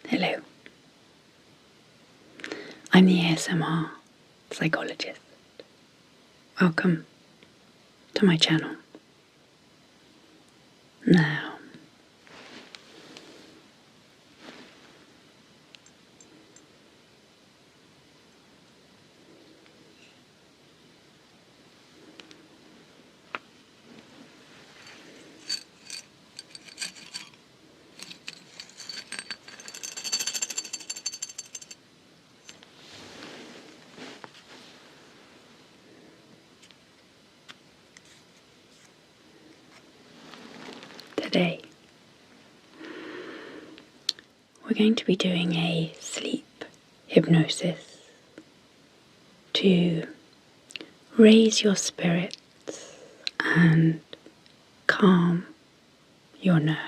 Hello, I'm the ASMR Psychologist. Welcome to my channel. Now, today we're going to be doing a sleep hypnosis to raise your spirits and calm your nerves.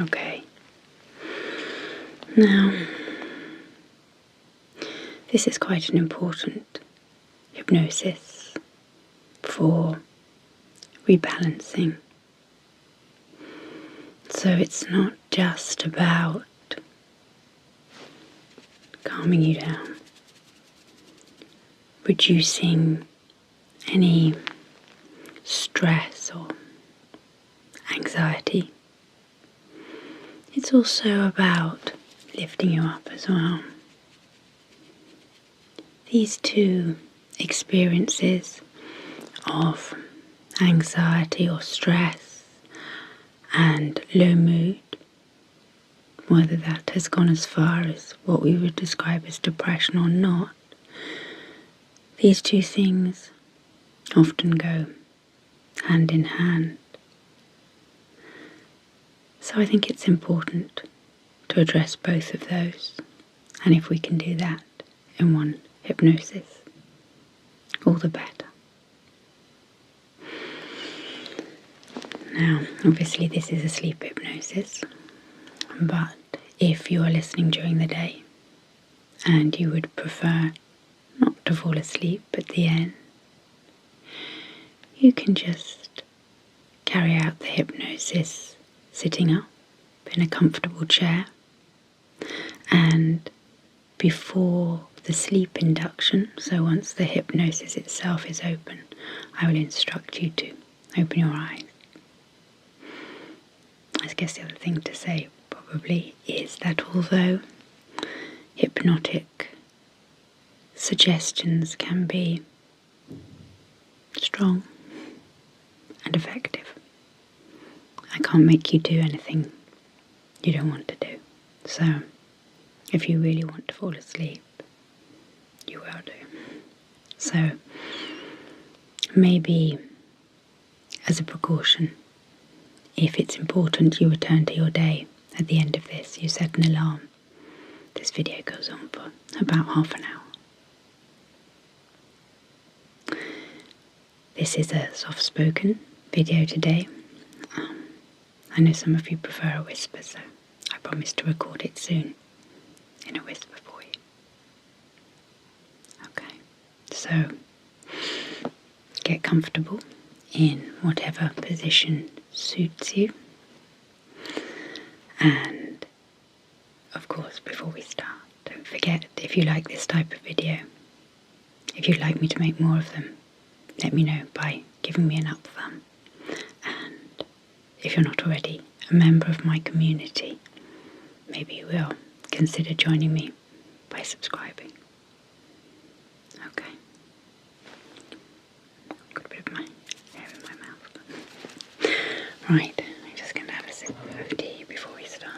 Okay. Now, this is quite an important hypnosis for rebalancing. So it's not just about calming you down, reducing any stress or anxiety. It's also about lifting you up as well. These two experiences of anxiety or stress and low mood, whether that has gone as far as what we would describe as depression or not, these two things often go hand in hand. So I think it's important to address both of those, and if we can do that in one hypnosis, all the better. Now, obviously this is a sleep hypnosis, but if you are listening during the day and you would prefer not to fall asleep at the end, you can just carry out the hypnosis sitting up in a comfortable chair, and before the sleep induction, so once the hypnosis itself is open, I will instruct you to open your eyes. I guess the other thing to say probably is that although hypnotic suggestions can be strong and effective, I can't make you do anything you don't want to do. So if you really want to fall asleep, you will do. So maybe as a precaution, if it's important you return to your day at the end of this, you set an alarm. This video goes on for about half an hour. This is a soft-spoken video today. I know some of you prefer a whisper, so I promise to record it soon in a whisper for you. Okay, so get comfortable in whatever position suits you. And of course, before we start, don't forget, if you like this type of video, if you'd like me to make more of them, let me know by giving me an up thumb. And if you're not already a member of my community, maybe you will consider joining me by subscribing. Okay. Got a bit of my hair in my mouth. Right, I'm just going to have a sip of tea before we start.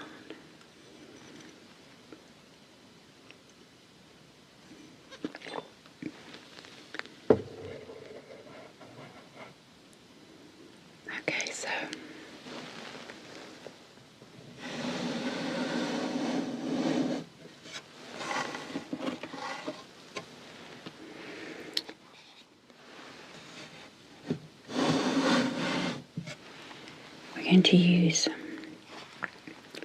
going to use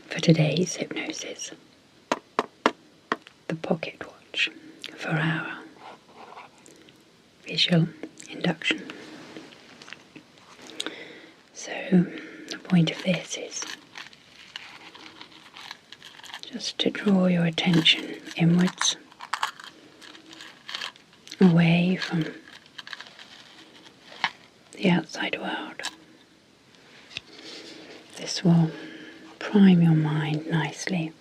for today's hypnosis the pocket watch for our visual induction. So the point of this is just to draw your attention inwards, away from the outside world. This will prime your mind nicely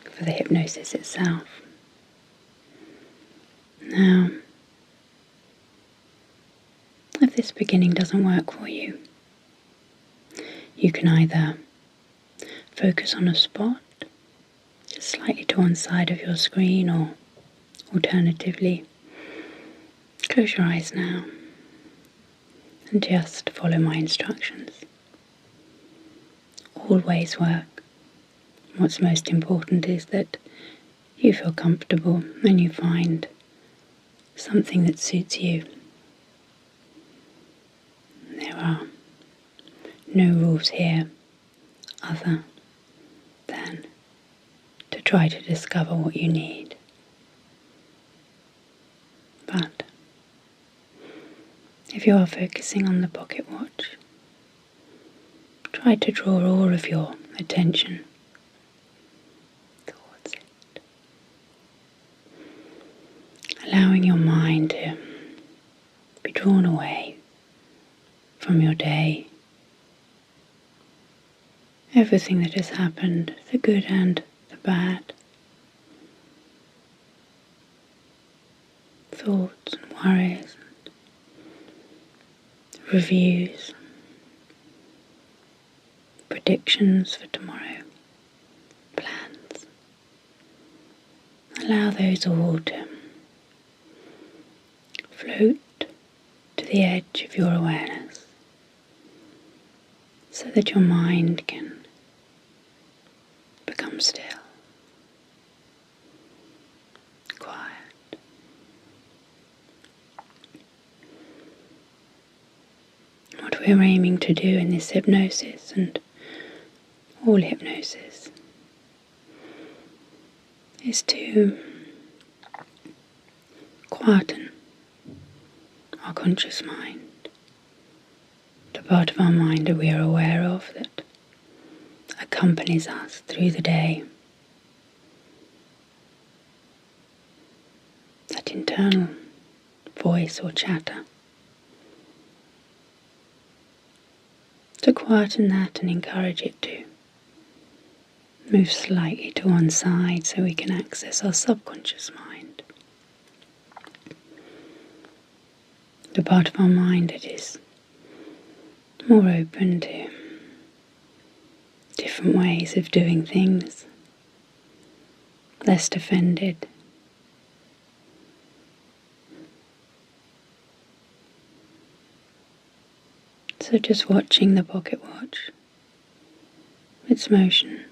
for the hypnosis itself. Now, if this beginning doesn't work for you, you can either focus on a spot just slightly to one side of your screen, or alternatively close your eyes now and just follow my instructions. Always work. What's most important is that you feel comfortable and you find something that suits you. There are no rules here other than to try to discover what you need. But if you are focusing on the pocket watch, try to draw all of your attention towards it, allowing your mind to be drawn away from your day, everything that has happened, the good and the bad, thoughts and worries, reviews, predictions for tomorrow, plans. Allow those all to float to the edge of your awareness so that your mind can become still, quiet. What we're aiming to do in this hypnosis, and all hypnosis, is to quieten our conscious mind, the part of our mind that we are aware of that accompanies us through the day, that internal voice or chatter. To quieten that and encourage it to move slightly to one side so we can access our subconscious mind, the part of our mind that is more open to different ways of doing things, less offended. So just watching the pocket watch, its motion,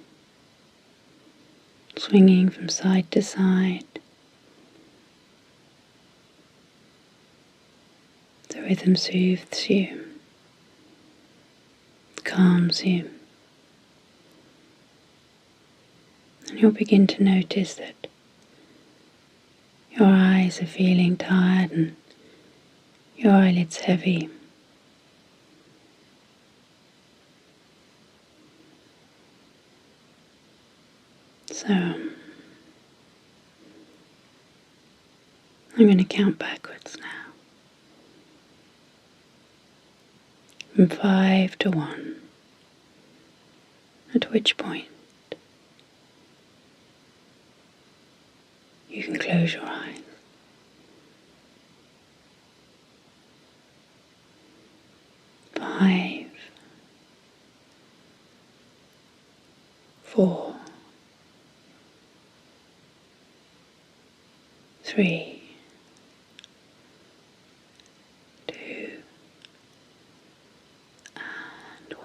swinging from side to side, the rhythm soothes you, calms you, and you'll begin to notice that your eyes are feeling tired and your eyelids heavy. So, I'm going to count backwards now, from 5 to 1, at which point you can close your eyes. 5, 4, 3, 2, and 1.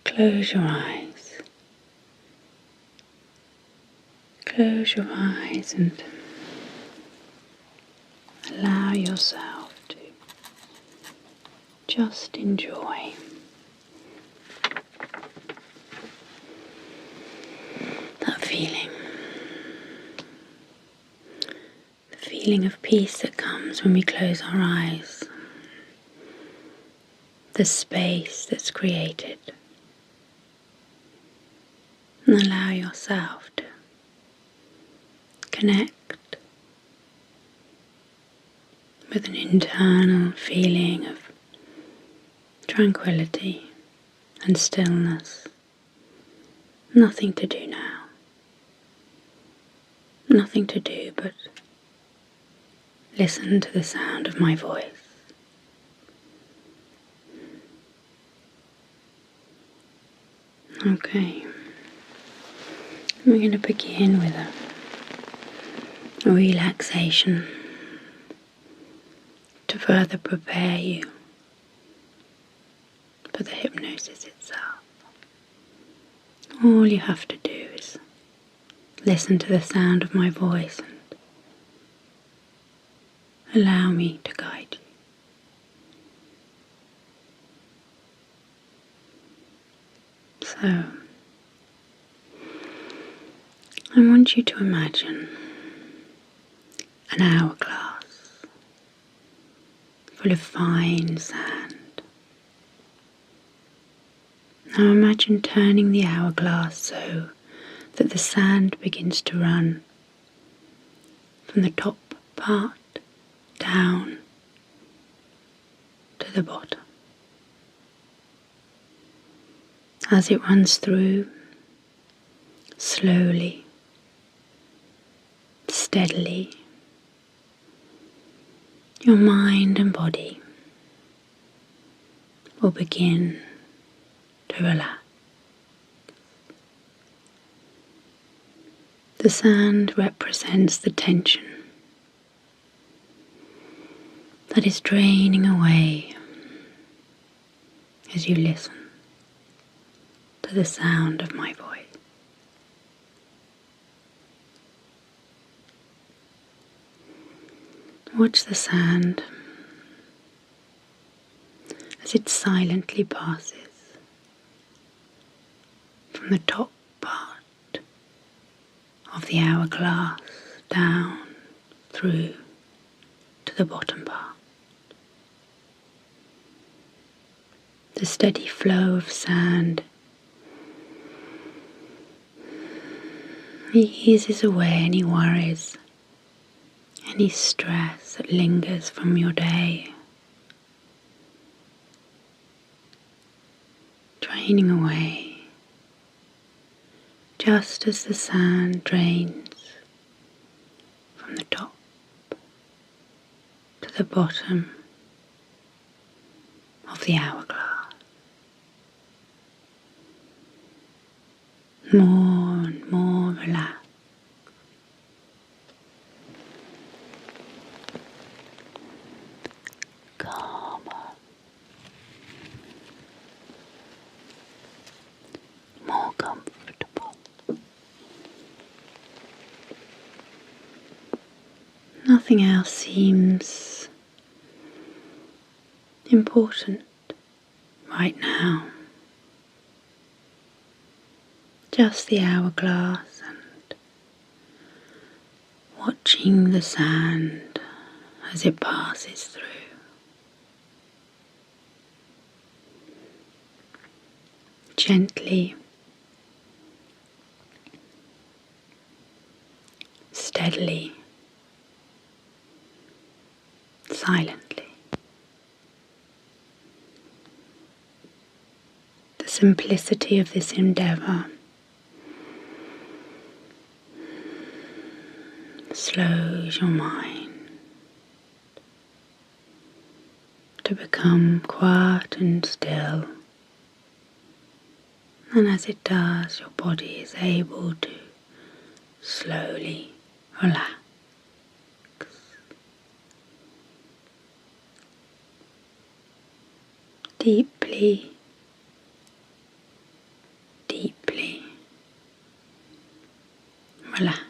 Close your eyes. Close your eyes and allow yourself to Just enjoy that feeling. The feeling of peace that comes when we close our eyes. The space that's created. And allow yourself to connect with an internal feeling of tranquility and stillness. Nothing to do now. Nothing to do but listen to the sound of my voice. Okay. We're going to begin with a relaxation to further prepare you for the hypnosis itself. All you have to do is listen to the sound of my voice and allow me to guide you. So, I want you to imagine an hourglass full of fine sand. Now imagine turning the hourglass so that the sand begins to run from the top part down to the bottom. As it runs through, slowly, steadily, your mind and body will begin to relax. The sand represents the tension that is draining away as you listen to the sound of my voice. Watch the sand as it silently passes from the top part of the hourglass down through to the bottom part. The steady flow of sand eases away any worries, any stress that lingers from your day, draining away just as the sand drains from the top to the bottom of the hourglass. More and more relaxed. Calmer. More comfortable. Nothing else seems important right now. Just the hourglass and watching the sand as it passes through. Gently, steadily, silently. The simplicity of this endeavour slows your mind to become quiet and still, and as it does, your body is able to slowly relax. Deeply, deeply relax.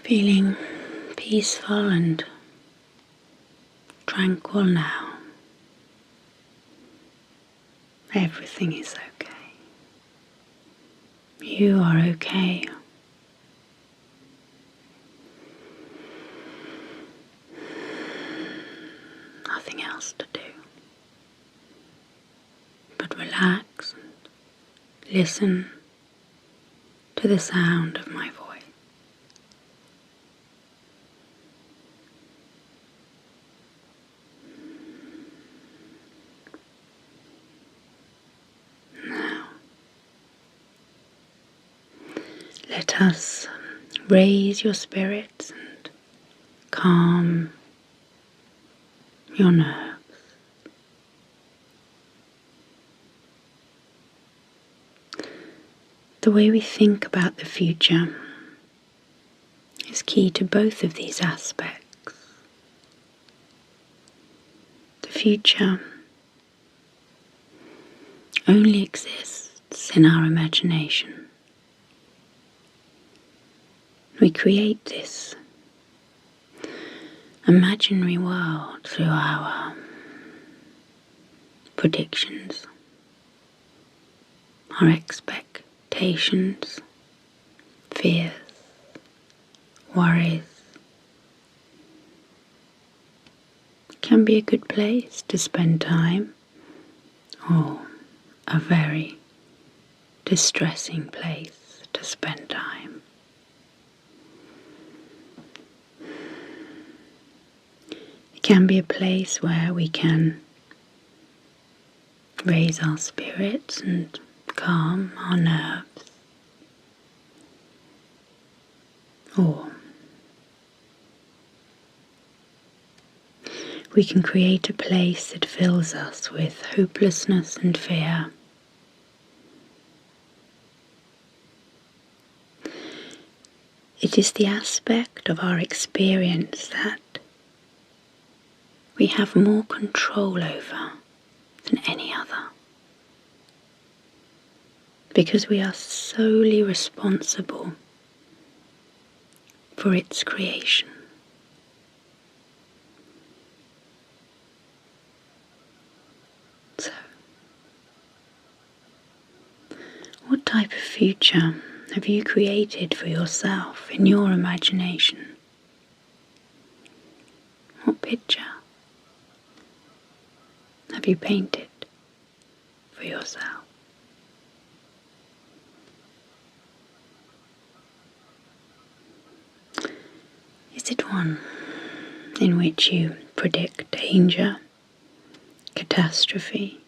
Feeling peaceful and tranquil now. Everything is okay. You are okay. Nothing else to do but relax and listen to the sound of my voice. Now, let us raise your spirits and calm your nerves. The way we think about the future is key to both of these aspects. The future only exists in our imagination. We create this imaginary world through our predictions, our expectations, fears, worries. It can be a good place to spend time, or a very distressing place to spend time. It can be a place where we can raise our spirits and calm our nerves, or we can create a place that fills us with hopelessness and fear. It is the aspect of our experience that we have more control over than any other, because we are solely responsible for its creation. So, what type of future have you created for yourself in your imagination? What picture have you painted for yourself? Is it one in which you predict danger, catastrophe,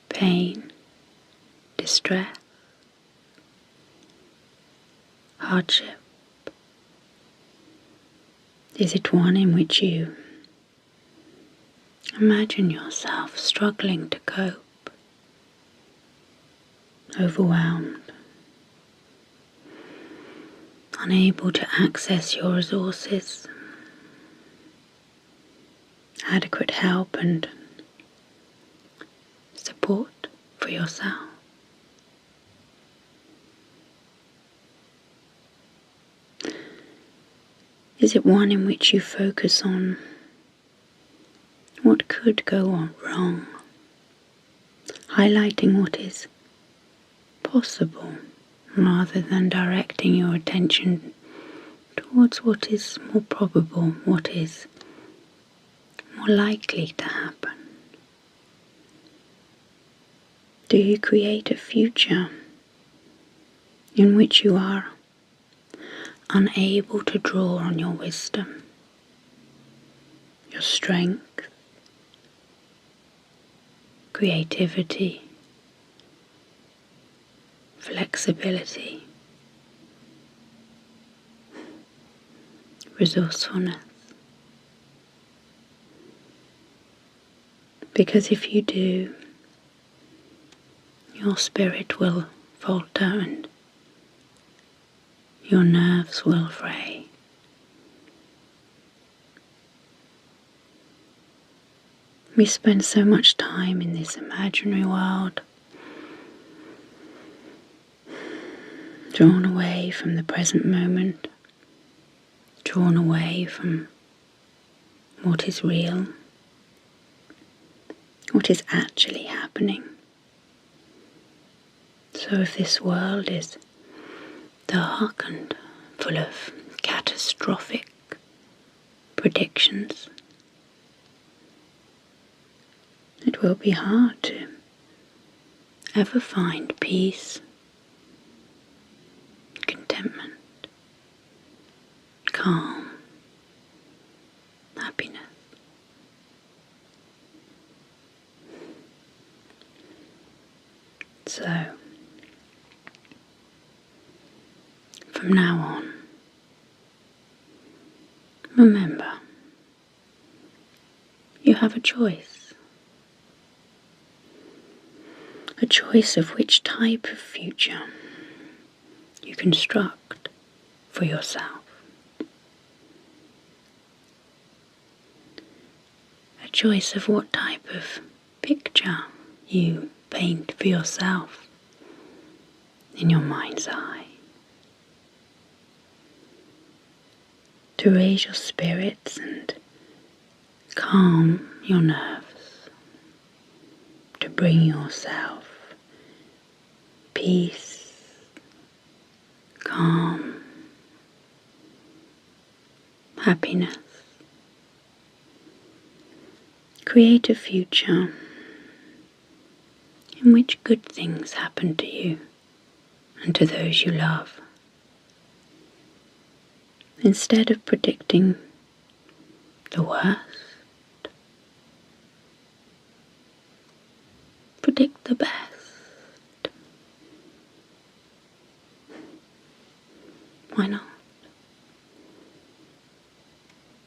pain, distress, hardship? Is it one in which you imagine yourself struggling to cope, overwhelmed, unable to access your resources, adequate help and support for yourself? Is it one in which you focus on what could go on wrong, highlighting what is possible rather than directing your attention towards what is more probable, what is more likely to happen? Do you create a future in which you are unable to draw on your wisdom, your strength, creativity, flexibility, resourcefulness? Because if you do, your spirit will falter and your nerves will fray. We spend so much time in this imaginary world, drawn away from the present moment, drawn away from what is real, what is actually happening. So if this world is dark and full of catastrophic predictions, it will be hard to ever find peace, contentment, calm, happiness. So, from now on, remember, you have a choice. A choice of which type of future you construct for yourself. A choice of what type of picture you paint for yourself in your mind's eye. To raise your spirits and calm your nerves. To bring yourself peace, calm, happiness. Create a future in which good things happen to you and to those you love. Instead of predicting the worst, predict the best. Why not?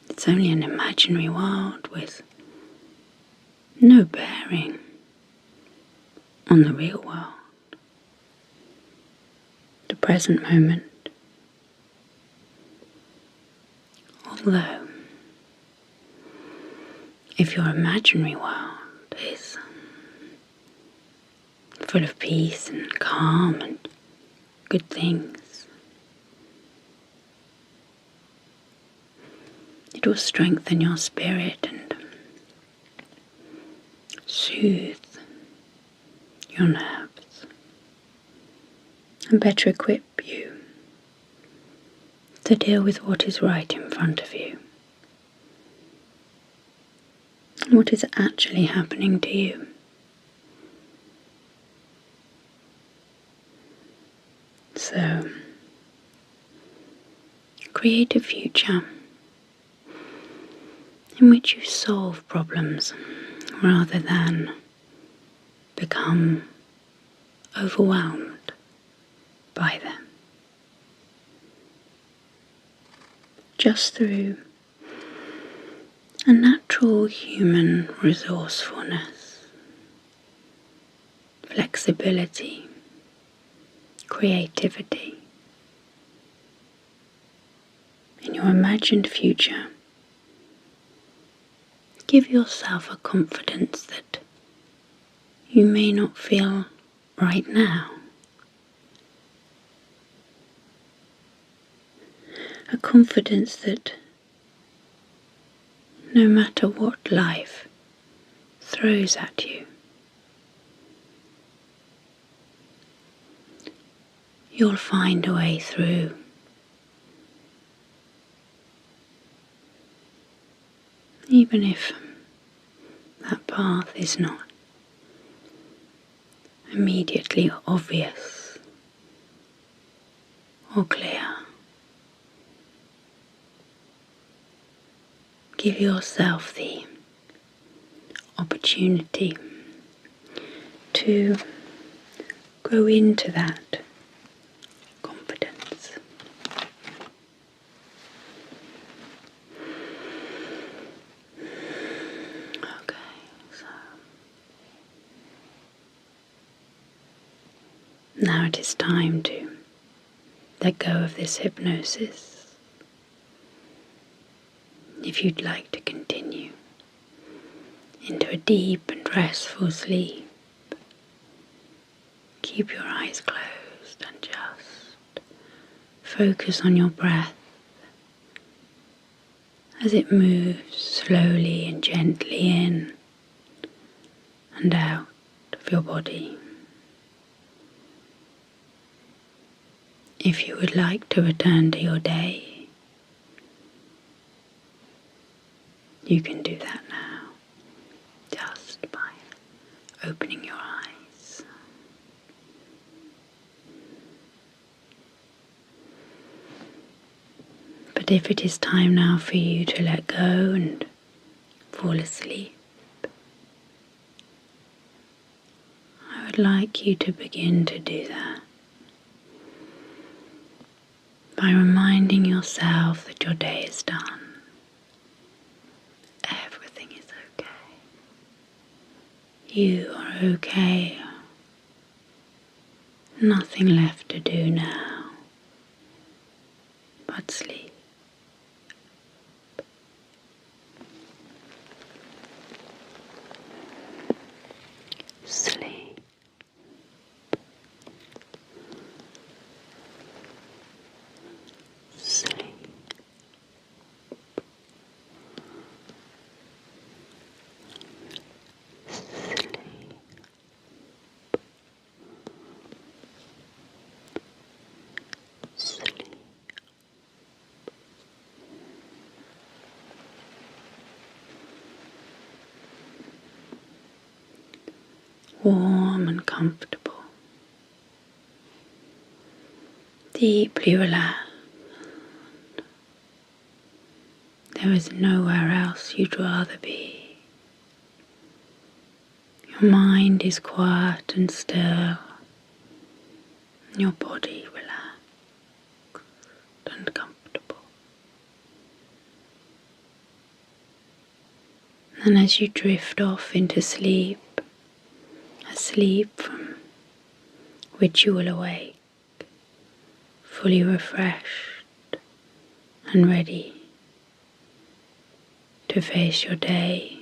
It's only an imaginary world with no bearing on the real world, the present moment. Although, if your imaginary world is full of peace and calm and good things, it will strengthen your spirit and soothe your nerves and better equip you to deal with what is right in front of you and what is actually happening to you. So, create a future in which you solve problems rather than become overwhelmed by them. Just through a natural human resourcefulness, flexibility, creativity. In your imagined future, give yourself a confidence that you may not feel right now. A confidence that no matter what life throws at you, you'll find a way through. Even if that path is not immediately obvious or clear. Give yourself the opportunity to grow into that confidence. Okay, so now it is time to let go of this hypnosis. If you'd like to continue into a deep and restful sleep, keep your eyes closed and just focus on your breath as it moves slowly and gently in and out of your body. If you would like to return to your day, you can do that now, just by opening your eyes. But if it is time now for you to let go and fall asleep, I would like you to begin to do that by reminding yourself that your day is done. Everything is okay. You are okay. Nothing left to do now but sleep. Sleep. Sleep. Sleep. Warm and comfortable, deeply relaxed. There is nowhere else you'd rather be. Your mind is quiet and still, and your body relaxed and comfortable. And as you drift off into sleep, a sleep from which you will awake, fully refreshed and ready to face your day,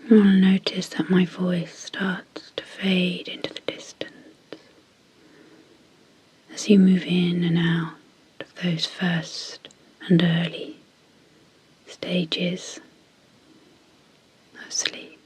you will notice that my voice starts to fade into the distance as you move in and out of those first and early stages of sleep.